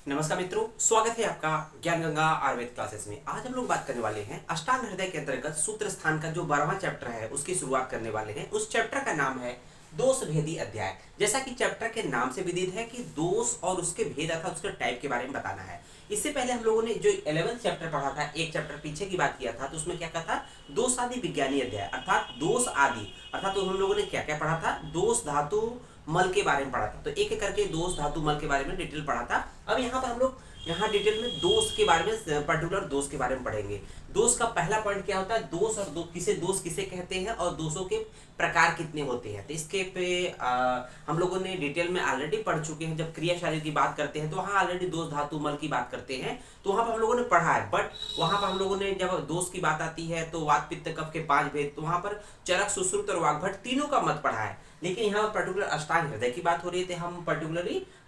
नमस्कार मित्रों, स्वागत है आपका ज्ञान गंगा आयुर्वेद क्लासेस में। आज हम लोग बात करने वाले हैं अष्टांग हृदय के अंतर्गत सूत्र स्थान का जो 12वां चैप्टर है उसकी शुरुआत करने वाले हैं। उस चैप्टर का नाम है दोष भेदी अध्याय। जैसा कि चैप्टर के नाम से विदित है कि दोष और उसके भेद अर्थात उसके टाइप के बारे में बताना है। इससे पहले हम लोगों ने जो 11th चैप्टर पढ़ा था, एक चैप्टर पीछे की बात किया था, तो उसमें क्या कहा था, दोष आदि विज्ञानी अध्याय अर्थात दोष आदि अर्थात तो हम लोगों ने क्या क्या पढ़ा था, दोष धातु मल के बारे में पढ़ा था। तो एक एक करके दोष धातु मल के बारे में डिटेल पढ़ा था। अब यहाँ पर हम लोग यहाँ डिटेल में दोष के बारे में, पर्टिकुलर दोष के बारे में पढ़ेंगे। दोष का पहला पॉइंट क्या होता है, दोष और दोष किसे कहते हैं और दोषों के प्रकार कितने होते हैं। तो इसके पे हम लोगों ने डिटेल में ऑलरेडी पढ़ चुके हैं। जब क्रिया शरीर की बात करते हैं तो वहाँ ऑलरेडी दोष धातु मल की बात करते हैं, तो वहाँ पर हम लोगों ने पढ़ा है। बट वहाँ पर हम लोगों ने जब दोष की बात आती है तो वात पित्त कफ के 5 भेद, तो वहाँ पर चरक सुश्रुत और वाग्भट तीनों का मत पढ़ा है। लेकिन यहाँ पर्टिकुलर अष्टांग हृदय की बात हो रही है,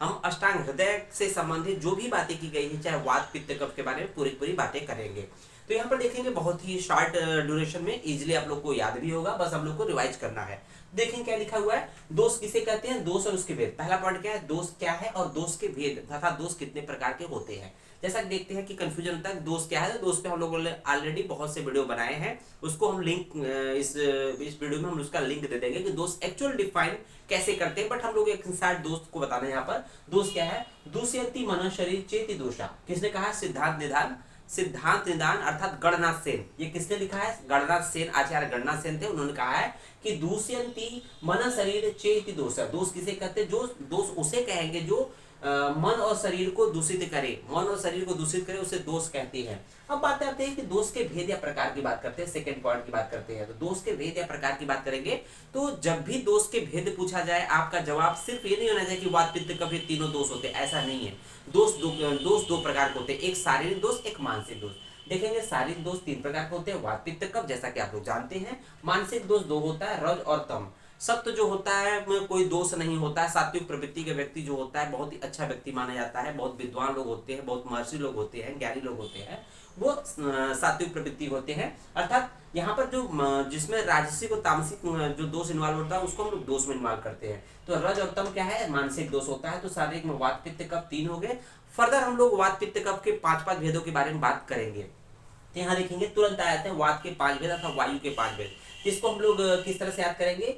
हम अष्टांग हृदय से संबंधित जो भी बातें की गई है, चाहे वात पित्त कफ के बारे में पूरी बातें करेंगे। तो यहाँ पर देखेंगे बहुत ही शॉर्ट ड्यूरेशन में इजीली आप लोग को याद भी होगा, बस हम लोग को रिवाइज करना है। देखें क्या लिखा हुआ है, दोष किसे कहते हैं, दोष और उसके भेद। पहला पॉइंट क्या है, दोष क्या है और दोष के भेद तथा दोष कितने प्रकार के होते हैं। जैसा कि देखते हैं कि कंफ्यूजन होता है दोष क्या है, तो दोष पे हम लोगों ने ऑलरेडी बहुत से वीडियो बनाए हैं, उसको हम लिंक इस वीडियो में हम उसका लिंक दे देंगे कि दोष एक्चुअल डिफाइन कैसे करते हैं। बट हम लोग एक इंसाइड दोस्त को बताना है। यहाँ पर दोष क्या है, दूषयति मन शरीर चेति दोषा। किसने कहा, सिद्धांत निदान अर्थात गणनाथ सेन। ये किसने लिखा है, गणनाथ सेन, आचार्य गणनाथ सेन थे। उन्होंने कहा है कि दूषयंती मन शरीर चेति दोषा। दोष किसे कहते हैं, जो दोष उसे कहेंगे जो मन और शरीर को दूषित करे, मन और शरीर को दूषित करे, उसे दोष कहते हैं। अब बात करते हैं कि दोष के भेद या प्रकार की बात करते हैं, सेकंड पॉइंट की बात करते हैं। तो दोष के भेद या प्रकार की बात करेंगे तो जब भी दोष के भेद पूछा जाए, आपका जवाब सिर्फ ये नहीं होना चाहिए कि वात पित्त कफ तीनों दोष होते हैं, ऐसा नहीं है। दोष दो प्रकार के होते हैं, एक शारीरिक दोष, एक मानसिक दोष। देखेंगे शारीरिक दोष 3 प्रकार के होते हैं, वात पित्त कफ, जैसा कि आप लोग जानते हैं। मानसिक दोष 2 होता है, रज और तम। सत्य जो होता है में कोई दोष नहीं होता है। सात्विक प्रवृत्ति का व्यक्ति जो होता है बहुत ही अच्छा व्यक्ति माना जाता है। बहुत विद्वान लोग होते हैं, बहुत महर्षि लोग होते हैं, ज्ञानी लोग होते हैं, वो सात्विक प्रवृत्ति होते हैं। अर्थात यहाँ पर जो जिसमें राजसिक और तामसिक जो दोष इन्वॉल्व होता है उसको हम लोग दोष में इन्वॉल्व करते हैं। तो रज और तम क्या है, मानसिक दोष होता है। तो शारीरिक में वात पित्त कफ 3 हो गए। फर्दर हम लोग वात पित्त कफ के 5 भेदों के बारे में बात करेंगे। तो यहाँ देखेंगे तुरंत आ जाते हैं वात के 5 भेद अथवा वायु के 5 भेद। इसको हम लोग किस तरह से याद करेंगे,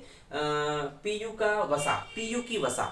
पीयू का वसा, पीयू की वसा,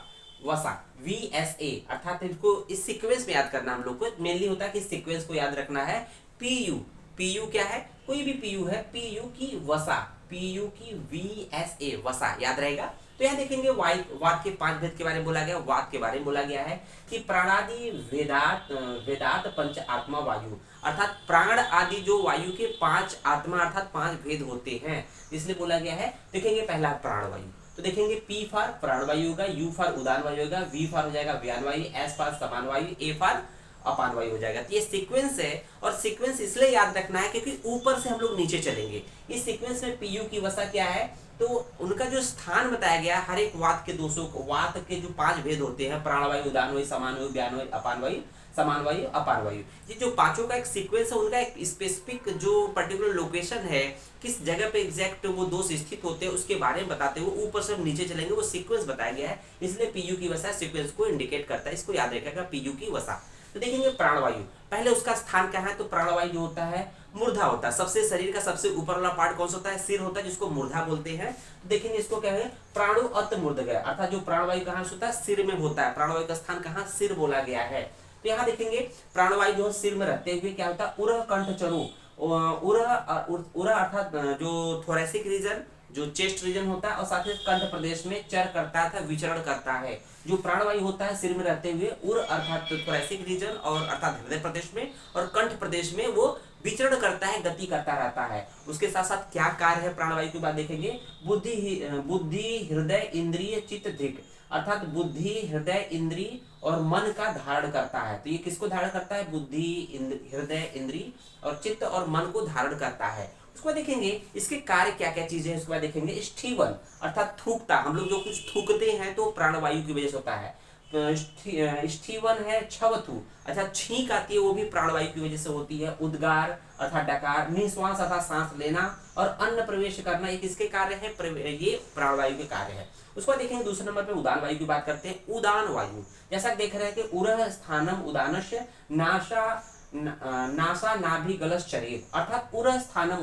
VSA अर्थात इसको इस सीक्वेंस में याद करना हम लोग को मेनली होता है कि सीक्वेंस को याद रखना है। पीयू क्या है, कोई भी पीयू है, पीयू की वसा, पीयू की VSA वसा याद रहेगा। तो यहाँ देखेंगे वात के 5 भेद के बारे में बोला गया। वात के बारे में बोला गया है कि प्राणादि वेदात पंच आत्मा वायु अर्थात प्राण आदि जो वायु के 5 आत्मा अर्थात 5 भेद होते हैं, इसलिए बोला गया है। देखेंगे पहला प्राण वायु, तो देखेंगे P फॉर प्राण वायु होगा, U फॉर उदान वायु होगा, V फॉर हो जाएगा व्यान वायु, S फॉर समान वायु, A फॉर अपान वायु हो जाएगा। तो ये सीक्वेंस है और सीक्वेंस इसलिए याद रखना है क्योंकि ऊपर से हम लोग नीचे चलेंगे। इस सीक्वेंस में पीयू की वसा क्या है, तो उनका जो स्थान बताया गया हर एक वात के दोषों को, वात के जो 5 भेद होते हैं, प्राण वायु, उदान वायु, समान वायु, व्यान वायु, अपान वायु, समान वायु, अपान वायु, ये जो 5 का एक सीक्वेंस है, उनका एक स्पेसिफिक जो पर्टिकुलर लोकेशन है, किस जगह पे एग्जैक्ट वो दोष स्थित होते हैं उसके बारे में बताते हुए ऊपर से हम नीचे चलेंगे। वो सीक्वेंस बताया गया है, इसलिए पीयू की वसा सीक्वेंस को इंडिकेट करता है। इसको याद रखिएगा, पीयू की वसा। तो देखेंगे प्राणवायु, पहले उसका स्थान क्या है, तो प्राणवायु जो होता है मूर्धा होता है। सबसे शरीर का सबसे ऊपर वाला पार्ट कौन सा होता है, सिर होता है, जिसको मूर्धा बोलते हैं। तो देखेंगे इसको क्या है, प्राणु अत मूर्धगय अर्थात जो प्राणवायु कहाँ से होता है, सिर में होता है। प्राणवायु का स्थान कहाँ, सिर बोला गया है। तो यहाँ देखेंगे प्राणवायु जो सिर में रहते हुए क्या होता है, उरह कंठ चरु, उरह अर्थात जो थोरेसिक रीजन, जो चेस्ट रीजन होता है, और साथ ही कंठ प्रदेश में चर करता है, विचरण करता है। जो प्राणवायु होता है सिर में रहते हुए, उर अर्थात थोरेसिक रीजन और अर्थात हृदय प्रदेश में, और कंठ प्रदेश में वो विचरण करता है, गति करता रहता है। उसके साथ साथ क्या कार्य है प्राणवायु की बात देखेंगे, बुद्धि हृदय इंद्रिय चित्त धृक अर्थात बुद्धि हृदय इंद्रिय और मन का धारण करता है। तो ये किसको धारण करता है, बुद्धि हृदय इंद्रिय और चित्त और मन को धारण करता है। उसको देखेंगे इसके कार्य क्या क्या चीजें हैं। उसके बाद देखेंगे स्टीवन अर्थात थूकता, हम लोग जो कुछ थूकते हैं तो प्राणवायु की वजह से होता है। स्टीवन है छवथु, अच्छा छींक आती है वो भी प्राणवायु की वजह से होती है। उद्गार अर्थात डकार, निश्वास अर्थात सांस लेना और अन्न प्रवेश करना, ये किसके कार्य है? ये प्राणवायु के कार्य है। उसको देखेंगे दूसरे नंबर पे उदान वायु की बात करते हैं। उदान वायु जैसा देख रहे हैं कि उरह स्थानम उदानस्य नासा नासा नाभि गलस चरेत, अर्थात उरह स्थानम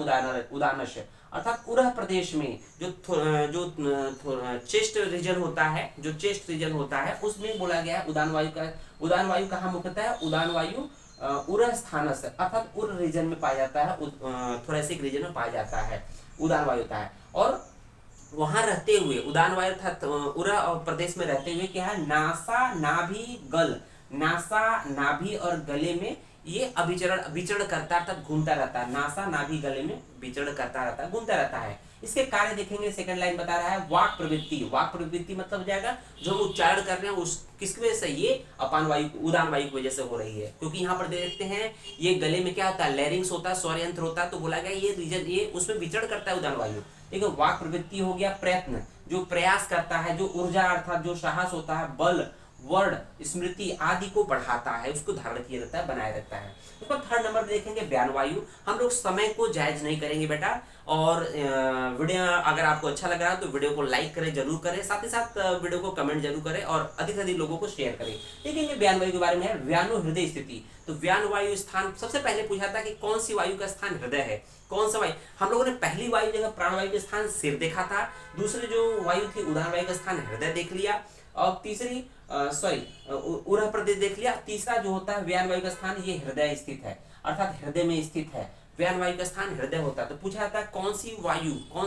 उदानस्य, अर्थात उरह प्रदेश में जो चेस्ट रीजन होता है, जो चेस्ट रीजन होता है उसमें बोला गया है उदान वायु का। उदान वायु कहाँ मुख्यतः है? उदान वायु उरह स्थान से अर्थात उर रीजन में पाया जाता है, थोरेसिक रीजन में पाया जाता है उदान वायु होता है। और वहां रहते हुए उदान वायु अर्थात उरह प्रदेश में रहते हुए क्या है? नासा नाभि गल, नासा नाभि और गले में ये विचरण करता अर्थात घूमता रहता है। नासा नाभि गले में विचरण करता रहता है, घूमता रहता है। इसके कार्य देखेंगे, सेकंड लाइन बता रहा है वाक प्रवृत्ति। वाक प्रवृत्ति मतलब हो जाएगा जो हम उच्चारण कर रहे हैं उस किसकी वजह से? ये अपान वायु उदान वायु की वजह से हो रही है, क्योंकि यहाँ पर देखते हैं ये गले में क्या होता है? लैरिंग्स होता है, स्वर यंत्र होता है, तो बोला गया ये रीजन ये उसमें विचरण करता है उदान वायु। ठीक है, वाक प्रवृत्ति हो गया। प्रयत्न जो प्रयास करता है, जो ऊर्जा अर्थात जो साहस होता है, बल वर्ड स्मृति आदि को बढ़ाता है, उसको धारण किया रहता है, बनाए रहता है। उसको थर्ड नंबर देखेंगे व्यान वायु। हम लोग समय को जायज नहीं करेंगे बेटा, और वीडियो अगर आपको अच्छा लग रहा है तो वीडियो को लाइक करें, जरूर करें, साथ ही साथ वीडियो को कमेंट जरूर करें और अधिक से अधिक लोगों को शेयर करें। देखेंगे व्यान वायु के बारे में है व्यानो हृदय स्थिति। तो व्यान वायु स्थान सबसे पहले पूछा था कि कौन सी वायु का स्थान हृदय है, कौन सा वायु? हम लोगों ने पहली वायु जगह प्राणवायु का स्थान सिर देखा था, दूसरी जो वायु थी उदान वायु का स्थान हृदय देख लिया, और तीसरी उरह प्रदेश देख लिया। तीसरा जो होता है व्यान वायु का स्थान, ये हृदय स्थित है, अर्थात हृदय में स्थित है। व्यान वायु का स्थान हृदय होता है, तो पूछा जाता है कौन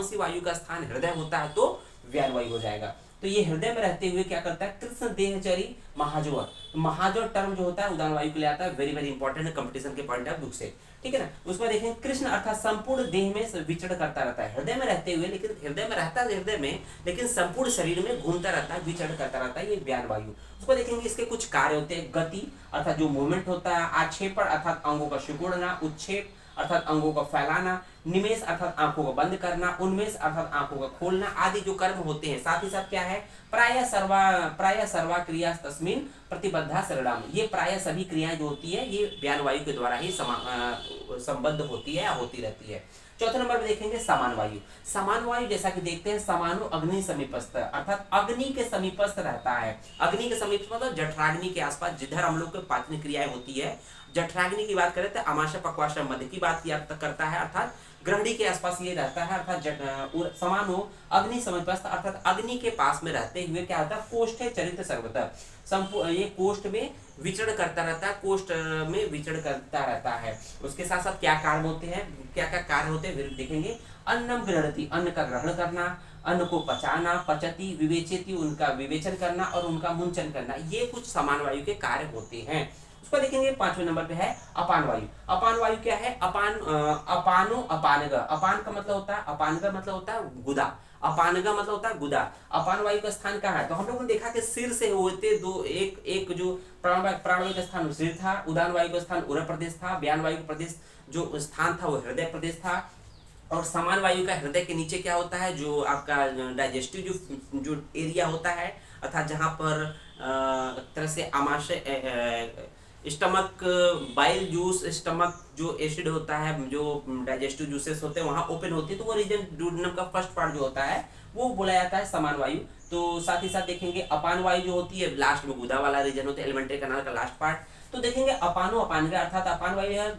सी वायु का स्थान हृदय होता है, तो व्यान वायु हो जाएगा। तो ये हृदय में रहते हुए क्या करता है? कृष्ण देहचरी महाजोर। तो महाजोर टर्म जो होता है उदान वायु के लिए आता है, वेरी वेरी इंपॉर्टेंट कंपटीशन के पॉइंट ऑफ व्यू से। ठीक है ना। उसमें देखें कृष्ण अर्थात संपूर्ण देह में विचरण करता रहता है, हृदय में रहते हुए, लेकिन हृदय में रहता है हृदय में, लेकिन संपूर्ण शरीर में घूमता रहता है, विचरण करता रहता है, ये व्यान वायु। उसको देखेंगे इसके कुछ कार्य होते हैं। गति अर्थात जो मूवमेंट होता है, आक्षेपण अर्थात अंगों का सिकुड़ना, उच्छेप अर्थात अंगों को फैलाना, निमेश अर्थात आंखों को बंद करना, उन्मेष अर्थात आंखों को खोलना आदि जो कर्म होते हैं। साथ ही साथ क्या है? प्राय सर्वा क्रिया तस्मिन प्रतिबद्धा शरणम। ये प्राय सभी क्रियाएं जो होती है ये व्यान वायु के द्वारा ही संबद्ध होती है या होती रहती है। चौथे नंबर पे देखेंगे समान वायु। समान वायु जैसा कि देखते हैं समानु अग्नि समीपस्थ, अर्थात अग्नि के समीपस्थ रहता है। अग्नि के समीप मतलब जठराग्नि के आसपास, जिधर हम लोग को पाचन क्रियाएं होती है। जठराग्नि की बात करें तो अमाशय पक्वाशय मध्य की बात करता है, अर्थात ग्रहणी के आसपास ये रहता है, अर्थात समानो अग्नि समीपस्थ, अर्थात अग्नि के पास में रहते हुए क्या होता है? कोष्ठ चरित्र सर्वतः, ये कोष्ठ में विचरण करता रहता है, कोष्ठ में विचरण करता रहता है। उसके साथ साथ क्या कार्य होते हैं, क्या क्या कार्य होते हैं देखेंगे। अन्नम गृह्णति, अन्न का ग्रहण करना, अन्न को पचाना, पचती विवेचयति, उनका विवेचन करना और उनका मुंचन करना, ये कुछ समान वायु के कार्य होते हैं। उसको देखेंगे पांचवें नंबर पे है अपान वायु। अपान वायु क्या है? अपानो अपानग। अपान का मतलब होता है, अपानग मतलब होता है गुदा, अपानगा मतलब होता है गुदा। अपान वायु का स्थान कहाँ है? तो हम लोगों ने देखा कि सिर से होते दो, एक जो प्राणवायु का स्थान सिर था, उदान वायु का स्थान उरह प्रदेश था, व्यान वायु का प्रदेश जो स्थान था वो हृदय प्रदेश था, और समान वायु का हृदय के नीचे क्या होता है? जो आपका डाइजेस्टिव जो एरिया होता है, अर्थात जहाँ पर तरह से आमाशय स्टमक बाइल जूस, स्टमक जो एसिड होता है, जो डाइजेस्टिव जूसेस होते हैं वहां ओपन होती है, तो वो रीजन ड्यूडेनम का फर्स्ट पार्ट जो होता है वो बोला जाता है समान वायु। तो साथ ही साथ देखेंगे अपान वायु जो होती है लास्ट में गुदा वाला रीजन होता है, एलिमेंट्री कैनाल का लास्ट पार्ट। तो देखेंगे अपानो अपानगा अर्थात अपान वायु है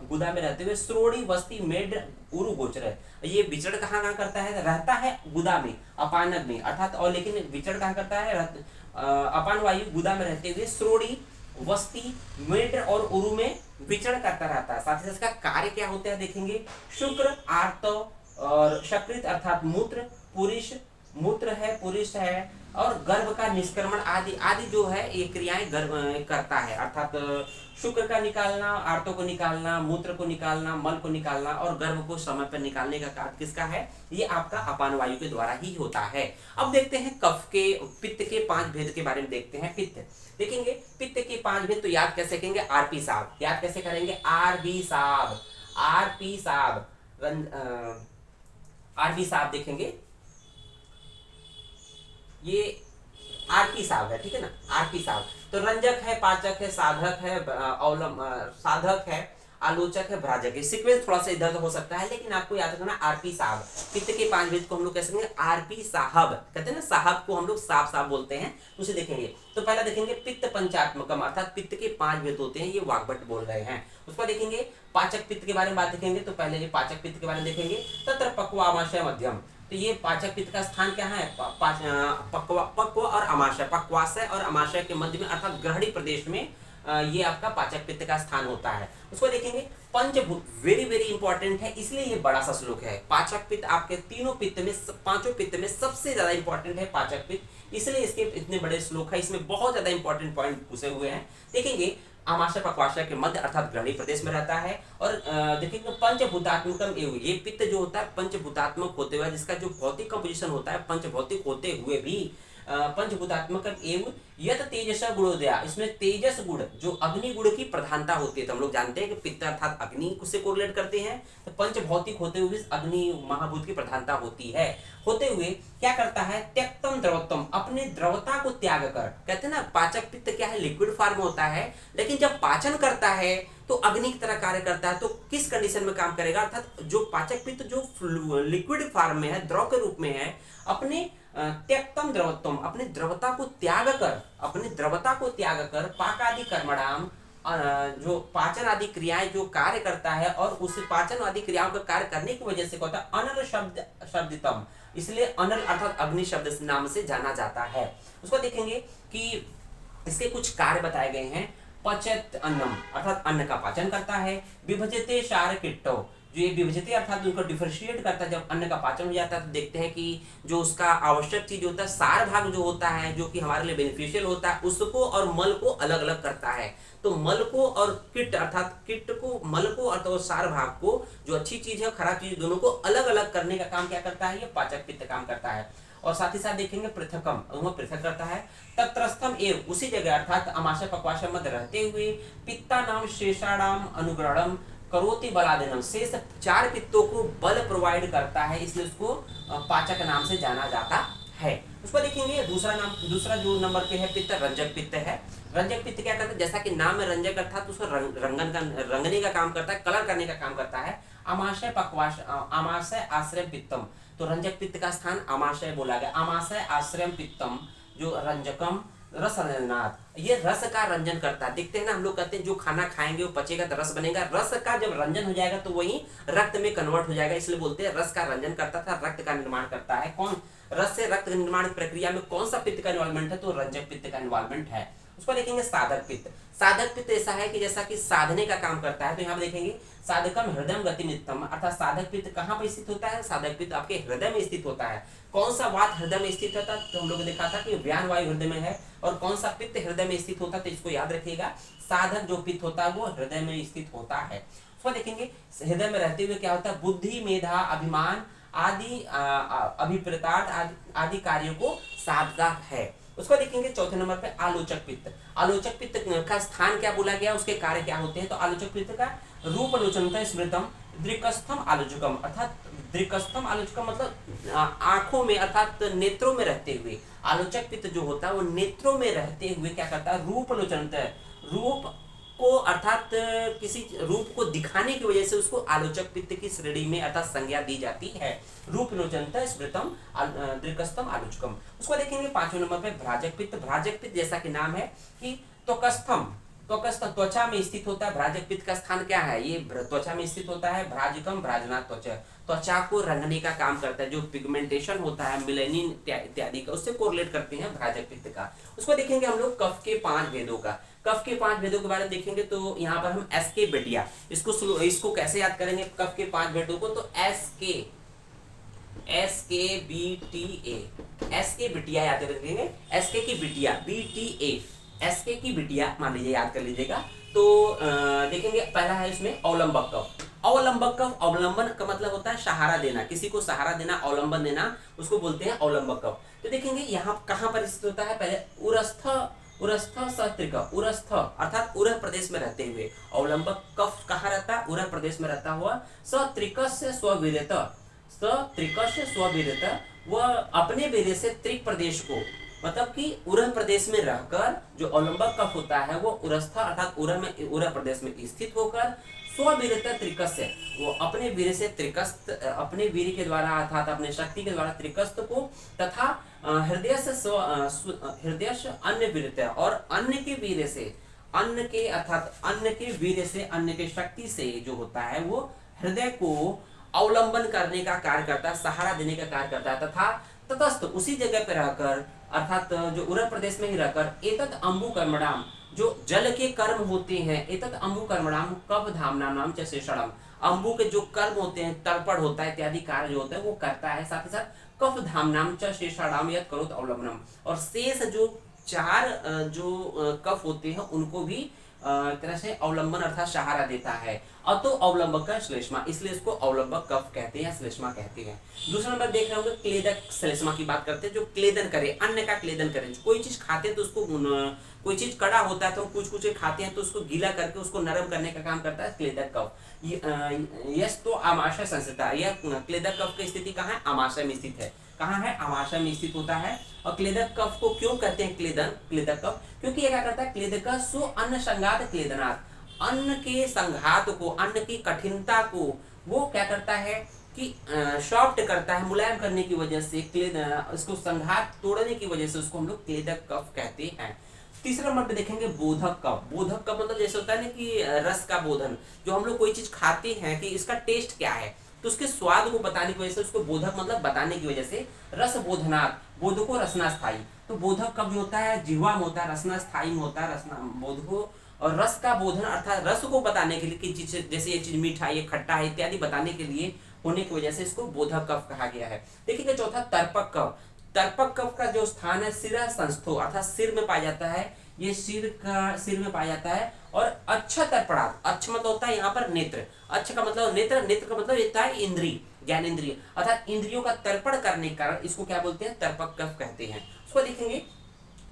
गुदा में रहते हुए श्रोणी वस्ती मेड उरु गोचर है। ये विचरण कहाँ करता है? रहता है गुदा में, अपानग में, अर्थात और लेकिन विचरण कहाँ करता है? अपान वायु गुदा में रहते हुए श्रोणी वस्ती मेड और उरु में विचरण करता रहता है। साथ ही साथ इसका कार्य क्या होता है देखेंगे। शुक्र आर्तव और शकृत अर्थात मूत्र, पुरुष मूत्र है, पुरुष है, और गर्भ का निष्क्रमण आदि आदि जो है ये क्रियाएं गर्भ करता है, अर्थात शुक्र का निकालना, आर्तों को निकालना, मूत्र को निकालना, मल को निकालना और गर्भ को समय पर निकालने का कार्य किसका है? ये आपका अपान वायु के द्वारा ही होता है। अब देखते हैं कफ के पित्त के 5 भेद के बारे में देखते हैं। पित्त देखेंगे, पित्त के 5 भेद तो याद कैसे करेंगे? आरपी साहब, याद कैसे करेंगे? आरबी साहब, आरपी साहब, आरबी साहब देखेंगे ये आरकी साहब है, ठीक है ना, आरकी साहब। तो रंजक है, पाचक है, साधक है, साधक है, आलोचक है, भ्राजक है। सीक्वेंस थोड़ा सा इधर हो सकता है, लेकिन आपको याद रखना आरपी साहब। पित्त के 5 भेद को हम लोग कह सकते हैं आरपी साहब, कहते हैं ना साहब को हम लोग साफ साफ बोलते हैं, उसे देखेंगे। तो पहला देखेंगे पित्त पंचात्मकम, अर्थात पित्त के 5 भेद होते हैं, ये वाग्भट बोल रहे हैं। उसको देखेंगे पाचक पित्त के बारे में बात देखेंगे। तो पहले ये पाचक पित्त के बारे में देखेंगे। तत्र पक्व आमाशय मध्यम, तो ये पाचक पित्त का स्थान क्या है, पक्व और अमाशय, पक्वाशय और अमाशय के मध्य में, अर्थात ग्रहणी प्रदेश में ये आपका पाचक पित्त का स्थान होता है। उसको देखेंगे पंचभूत, वेरी वेरी इंपॉर्टेंट है, इसलिए ये बड़ा सा श्लोक है। पाचक पित्त आपके तीनों पित्त में, पांचों पित्त में सबसे ज्यादा इंपॉर्टेंट है पाचक पित्त, इसलिए इसके इतने बड़े श्लोक है। इसमें बहुत ज्यादा इंपॉर्टेंट पॉइंट पूछे हुए हैं। देखेंगे आमाशय पक्वाशय के मध्य अर्थात ग्रहणी प्रदेश में रहता है। और देखेंगे पंचभूतात्मकम एवं, ये पित्त जो होता है पंचभूतात्मक होते हुए, जिसका जो भौतिक कंपोजिशन होता है पंचभौतिक होते हुए भी पंचभूतात्मक एवं यत तेजस गुणोदया, इसमें तेजस गुण जो अग्नि गुण की प्रधानता होती है। तो हम लोग जानते हैं कि पित्त अर्थात अग्नि से कोरिलेट करते हैं, तो पंचभौतिक होते हुए अग्नि महाभूत की प्रधानता होती है। होते हुए क्या करता है, त्यक्तम द्रवत्वम, अपने द्रवता को त्याग कर, कहते हैं ना पाचक पित्त क्या है, लिक्विड फॉर्म होता है, लेकिन जब पाचन करता है तो अग्नि की तरह कार्य करता है। तो किस कंडीशन में काम करेगा, अर्थात जो पाचक पित्त जो लिक्विड फॉर्म में है, द्रव के रूप में है, अपने त्यक्तम द्रवत्वम, अपने द्रवता को त्याग कर, अपने द्रवता को त्याग कर पाकादि कर्मणाम, जो पाचन आदि क्रियाएं जो कार्य करता है, और उस पाचन आदि क्रियाओं का कार्य करने की वजह से क्या होता है, अनल शब्दितम, इसलिए अनल अर्थात अग्नि शब्द नाम से जाना जाता है। उसको देखेंगे कि इसके कुछ कार्य बताए गए हैं। पचत अन्नम, अर्थात अन्न का पाचन करता है। विभजते शार किट्टो, जो ये विभजते अर्थात उनको डिफरेंशिएट करता है। जब अन्न का पाचन हो जाता है तो देखते हैं कि जो उसका आवश्यक चीज होता है, सार भाग जो होता है, जो कि हमारे लिए बेनिफिशियल होता है, उसको और मल को अलग अलग करता है। तो मल को और किट अर्थात किट को, मल को अर्थात सार भाग को, जो अच्छी चीज है खराब चीज, दोनों को अलग अलग करने का काम क्या करता है, ये पाचक पित्त काम करता है। और साथ ही साथ देखेंगे पृथकम, वह पृथक करता है। तत्रस्थम एव, उसी जगह अर्थात अमाशय पक्वाशय मध्य रहते हुए पित्ता नाम शेषाणाम अनुग्रहणम करोति बलादिनम, शेष 4 पित्तों को बल प्रोवाइड करता है, इसलिए उसको पाचक नाम से जाना जाता है। उसको देखेंगे दूसरा जो नंबर पे है पित्त, रंजक पित्त है। रंजक पित्त क्या करता है, जैसा कि नाम में रंजक अर्थात उसको रंगने का काम करता है, कलर करने का काम करता है। आमाशय पक्वाश, आमाशय आश्रय पित्तम, तो रंजक पित्त का स्थान आमाशय बोला गया। आमाशय आश्रय पित्तम, जो रंजकम रस रंजनात्, ये रस का रंजन करता है। देखते हैं ना हम लोग कहते हैं जो खाना खाएंगे वो पचेगा तो रस बनेगा, रस का जब रंजन हो जाएगा तो वही रक्त में कन्वर्ट हो जाएगा, इसलिए बोलते हैं रस का रंजन करता था, रक्त का निर्माण करता है। कौन, रस से रक्त निर्माण प्रक्रिया में कौन सा पित्त का इन्वॉल्वमेंट है, तो रंजक पित्त का इन्वॉल्वमेंट है। उसको देखेंगे साधक पित्त। साधक पित्त ऐसा है कि जैसा कि साधने का काम करता है, तो यहाँ पे देखेंगे साधकम हृदय गति नित्यम, अर्थात साधक पित्त कहाँ पर स्थित होता है, साधक पित्त आपके हृदय में स्थित होता है। कौन सा वात हृदय में स्थित होता है, तो हम लोग ने देखा था कि व्यान वायु हृदय में है, और कौन सा पित्त हृदय में स्थित होता है, तो इसको याद रखिएगा, साधक जो पित्त होता है वो हृदय में स्थित होता है। उसको देखेंगे हृदय में रहते हुए क्या होता है, बुद्धि, मेधा, अभिमान आदि अभिप्रेतार्थ आदि कार्यों को साधता है। उसको देखेंगे चौथे नंबर पे आलोचक पित्त। आलोचक पित्त का स्थान क्या बोला गया, उसके कार्य क्या होते हैं, तो आलोचक पित्त का रूप आलोचनता स्मृतम दृक्स्थम आलोचकम, अर्थात दृक्स्थम आलोचकम मतलब आंखों में अर्थात नेत्रों में रहते हुए। आलोचक पित्त जो होता है वो नेत्रों में रहते हुए क्या करता है, रूप आलोचनता है, रूप को अर्थात किसी रूप को दिखाने की वजह से उसको आलोचक पित्त की श्रेणी में अर्थात संज्ञा दी जाती है। रूप लोचनता स्मृतम दृक्स्थम आलोचकम। उसको देखेंगे 5वें नंबर पे भ्राजक पित्त। भ्राजक पित्त जैसा कि नाम है कि त्वकस्थम, त्वचा में स्थित होता है। भ्राजक पित्त का स्थान क्या है, ये त्वचा में स्थित होता है। भ्राजकम भ्राजना त्वचा, त्वचा को रंगने का काम करता है, जो पिगमेंटेशन होता है मिलेनिन इत्यादि का, उससे कोरिलेट करते हैं भ्राजक पित्त का। उसको देखेंगे हम लोग कफ के 5 भेदों का। कफ के 5 भेदों के बारे में देखेंगे तो यहाँ पर हम एस के बिटिया, इसको कैसे याद करेंगे कफ के 5 भेदों को, तो एस के बिटिया याद रखेंगे, एस के की बिटिया BTA, एस के की बिटिया मान लीजिए, याद कर लीजिएगा। तो देखेंगे पहला है इसमें अवलंबक कफ। अवलंबक कफ, अवलंबन का मतलब होता है सहारा देना, किसी को सहारा देना, अवलंबन देना, उसको बोलते हैं अवलंबक कफ। तो देखेंगे यहाँ कहाँ पर स्थित होता है, पहले उरस्थ सत्रिक, उरस्थ अर्थात उरह प्रदेश में रहते हुए। अवलंबक कफ कहाँ रहता है, उरह प्रदेश में रहता हुआ। सत्रिकस्य स्ववीर्यत, सत्रिकस्य स्ववीर्यत, वह अपने वीर्य से त्रिक प्रदेश को, मतलब कि उरह प्रदेश में रहकर जो अवलंबक कफ होता है वो उरस्थ अर्थात उरह प्रदेश में स्थित होकर स्ववीरत त्रिकस्य, वो अपने वीर से त्रिकस्त, अपने वीर के द्वारा अर्थात अपने शक्ति के द्वारा त्रिकस्त को तथा हृदय से हृदय से अन्य वीरता और अन्य के वीर से, अन्न के अर्थात अन्न के वीर से, अन्न के शक्ति से जो होता है वो हृदय को अवलंबन करने का कार्य करता है, सहारा देने का कार्य करता है, तथा तटस्थ उसी जगह पर रहकर अर्थात जो उरह प्रदेश में ही रहकर एतत् अम्बु कर्मणाम, जो जल के कर्म होते हैं, एतत् अम्बु कर्मणाम कफ धामनाम नाम च शेषणम, अम्बु के जो कर्म होते हैं, तर्पण होता है इत्यादि कार्य जो होता है वो करता है, साथ ही साथ कफ धामनाम च शेषाणाम यत् करोत अवलंबनम, और शेष जो चार जो कफ होते हैं उनको भी तरह से अवलंबन अर्थात सहारा देता है। अतो अवलंबक का श्लेष्मा, इसलिए इसको अवलंबक कफ कहते हैं या श्लेष्मा कहते हैं। दूसरा नंबर देख रहे होंगे क्लेदक श्लेष्मा की बात करते हैं, जो क्लेदन करे, अन्न का क्लेदन करे। कोई चीज खाते हैं तो उसको, कोई चीज कड़ा होता है तो कुछ कुछ खाते हैं तो उसको गीला करके उसको नरम करने का काम करता है क्लेदक कफ। यस तो आमाशय संस्थित, यह क्लेदक कफ की स्थिति कहाँ है? आमाशय में स्थित है। कहाँ है? आमाशय में स्थित होता है। और क्लेदक कफ को क्यों कहते हैं क्लेदक कफ? क्योंकि ये क्या करता है? क्लेदक सो अन्न संघात क्लेदनात्, अन्न के संघात को, अन्न की कठिनता को वो क्या करता है कि सॉफ्ट करता है, मुलायम करने की वजह से, इसको संघात तोड़ने की वजह से उसको हम लोग क्लेदक कफ कहते हैं। तीसरा नंबर पे देखेंगे बोधक कफ। बोधक कफ मतलब जैसे होता है ना कि रस का बोधन, जो हम लोग कोई चीज खाते हैं कि इसका टेस्ट क्या है तो उसके स्वाद को बताने की वजह से, उसको बोधक मतलब बताने की वजह से, रस बोधनात्, बोधको रसनास्थाई, तो बोधक कफ जो होता है जिह्वा में होता है, रसनास्थाई में होता है, रसना बोधको, और रस का बोधन अर्थात रस को बताने के लिए कि चीज जैसे ये चीज मीठा है, ये खट्टा है इत्यादि बताने के लिए होने की वजह से इसको बोधक कफ कहा गया है। देखिए चौथा तर्पक कफ। तर्पक कफ का जो स्थान है सिरा संस्थो अर्थात सिर में पाया जाता है, ये सिर में पाया जाता है। और अच्छा तर्पणात्, अच्छा मतलब होता है यहाँ पर नेत्र, अच्छा का मतलब नेत्र, नेत्र का मतलब होता है इंद्रिय, ज्ञानेंद्रिय, अर्थात इंद्रियों का तर्पण करने के कारण इसको क्या बोलते हैं? तर्पक कफ कहते हैं। उसको देखेंगे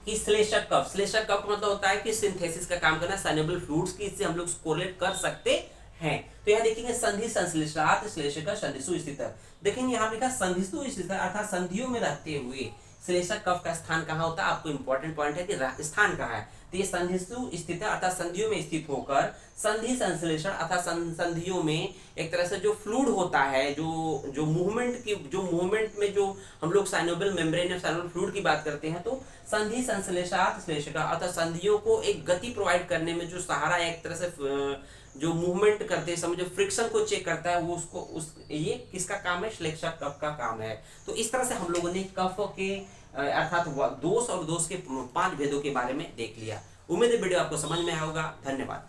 कि श्लेषक कफ। श्लेषक कफ का मतलब होता है कि सिंथेसिस का काम करना, सॉल्युबल फ्लूइड्स की, इससे हम लोग कोरिलेट कर सकते हैं। तो यहाँ देखेंगे संधि संश्लेषणात् श्लेषक संधिसु स्थित। देखेंगे यहाँ लिखा संधिसु स्थित अर्थात संधियों में रहते हुए श्लेषक कफ का स्थान कहाँ होता है? आपको इंपॉर्टेंट पॉइंट है कि स्थान कहाँ है, तो ये संधिसु स्थित है अर्थात संधियों में स्थित होकर संधि संश्लेषण अर्थात संधियों में एक तरह से जो फ्लूइड होता है, जो मूवमेंट में जो हम लोग साइनोबल मेम्ब्रेन या साइनोबल फ्लूइड की बात करते हैं, तो संधि संश्लेषात् श्लेषक अर्थात संधियों को एक गति प्रोवाइड करने में जो सहारा एक तरह से जो मूवमेंट करते समय जो फ्रिक्शन को चेक करता है वो ये किसका काम है? श्लेषक कफ का काम है। तो इस तरह से हम लोगों ने कफ के अर्थात दोष और दोष के 5 भेदों के बारे में देख लिया। उम्मीद है वीडियो आपको समझ में आया होगा। धन्यवाद।